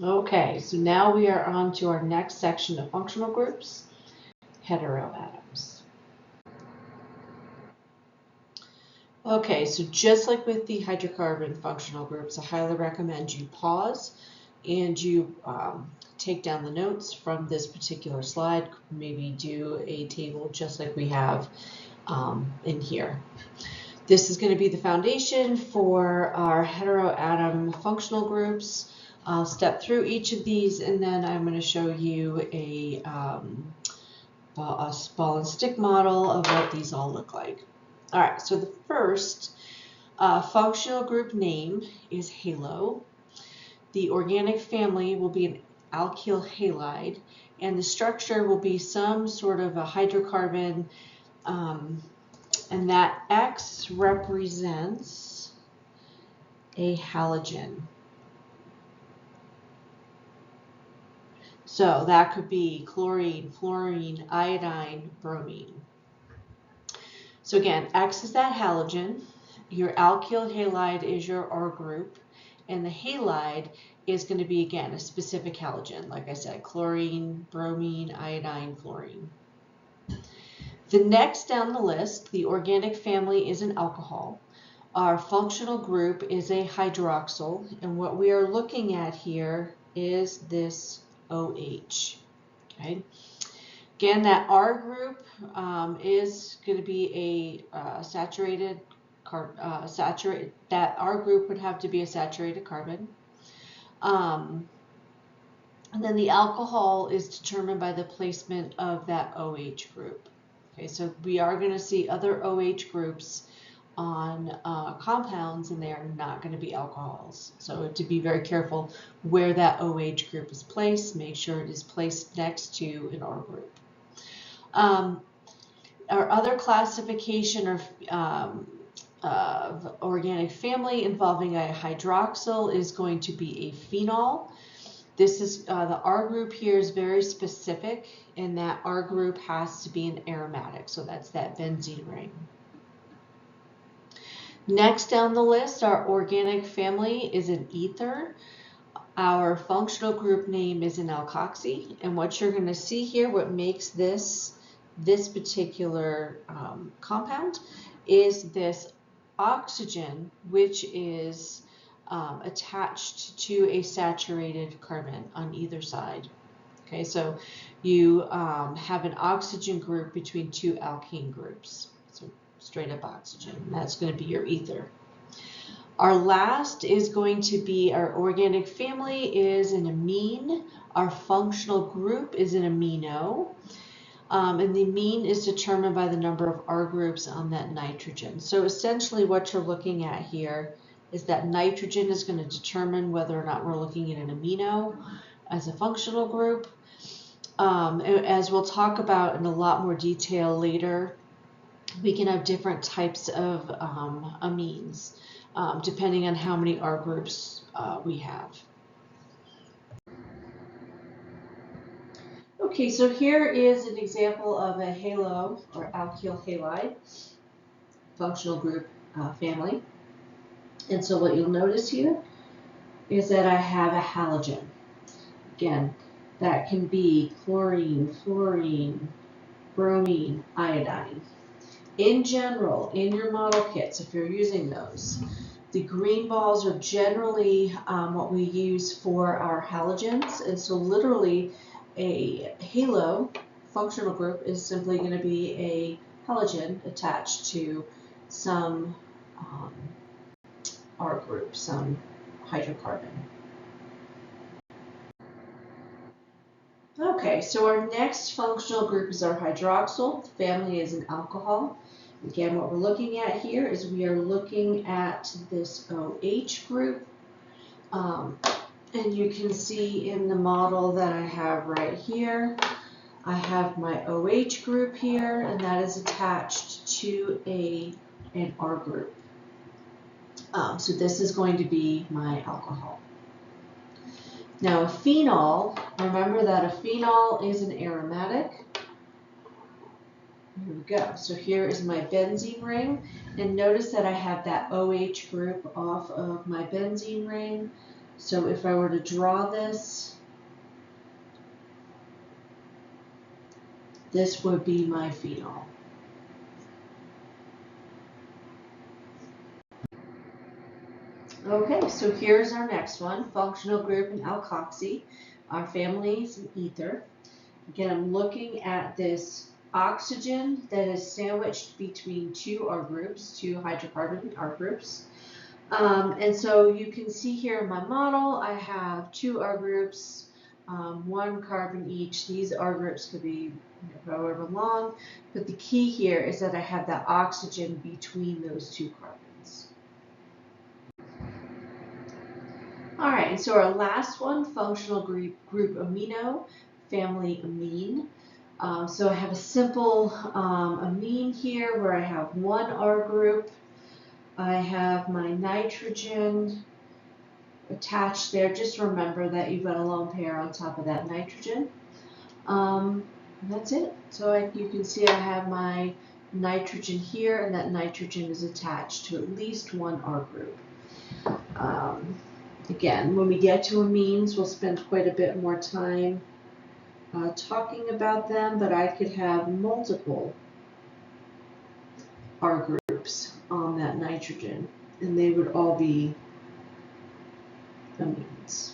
Okay, so now we are on to our next section of functional groups, heteroatoms. Okay, so just like with the hydrocarbon functional groups, I highly recommend you pause and you take down the notes from this particular slide, maybe do a table just like we have in here. This is going to be the foundation for our heteroatom functional groups. I'll step through each of these and then I'm going to show you a ball and stick model of what these all look like. All right, so the first functional group name is halo. The organic family will be an alkyl halide, and the structure will be some sort of a hydrocarbon, and that X represents a halogen. So that could be chlorine, fluorine, iodine, bromine. So again, X is that halogen, your alkyl halide is your R group, and the halide is going to be, again, a specific halogen. Like I said, chlorine, bromine, iodine, fluorine. The next down the list, the organic family is an alcohol. Our functional group is a hydroxyl, and what we are looking at here is this OH. Okay. Again, that R group is going to be a saturated carbon. That R group would have to be a saturated carbon. And then the alcohol is determined by the placement of that OH group. Okay, so we are going to see other OH groups on compounds, and they are not going to be alcohols. So to be very careful where that OH group is placed, make sure it is placed next to an R group. Our other classification of organic family involving a hydroxyl is going to be a phenol. This is the R group here is very specific, and that R group has to be an aromatic, so that's that benzene ring. Next down the list, our organic family is an ether. Our functional group name is an alkoxy, and what you're going to see here, what makes this particular compound is this oxygen, which is attached to a saturated carbon on either side. Okay, so you have an oxygen group between two alkene groups. So straight up oxygen. That's going to be your ether. Our last is going to be our organic family is an amine. Our functional group is an amino. And the amine is determined by the number of R groups on that nitrogen. So essentially what you're looking at here is that nitrogen is going to determine whether or not we're looking at an amino as a functional group. As we'll talk about in a lot more detail later, we can have different types of amines depending on how many R groups we have. Okay, so here is an example of a halo or alkyl halide functional group family. And so what you'll notice here is that I have a halogen. Again, that can be chlorine, fluorine, bromine, iodine. In general, in your model kits, if you're using those, the green balls are generally what we use for our halogens. And so literally a halo functional group is simply going to be a halogen attached to some R group, some hydrocarbon. Okay, so our next functional group is our hydroxyl. The family is an alcohol. Again, what we're looking at here is we are looking at this OH group. And you can see in the model that I have right here, I have my OH group here, and that is attached to an R group. So this is going to be my alcohol. Now a phenol, remember that a phenol is an aromatic. Here we go. So here is my benzene ring, and notice that I have that OH group off of my benzene ring. So if I were to draw this, this would be my phenol. Okay, so here's our next one, functional group in alkoxy. Our family is an ether. Again, I'm looking at this oxygen that is sandwiched between two R groups, two hydrocarbon R groups. And so you can see here in my model, I have two R groups, one carbon each. These R groups could be however long, but the key here is that I have that oxygen between those two carbons. All right, and so our last one, functional group amino, family amine. So I have a simple amine here where I have one R group. I have my nitrogen attached there. Just remember that you've got a lone pair on top of that nitrogen. That's it. So you can see I have my nitrogen here, and that nitrogen is attached to at least one R group. Again, when we get to amines, we'll spend quite a bit more time talking about them, but I could have multiple R groups on that nitrogen, and they would all be amines.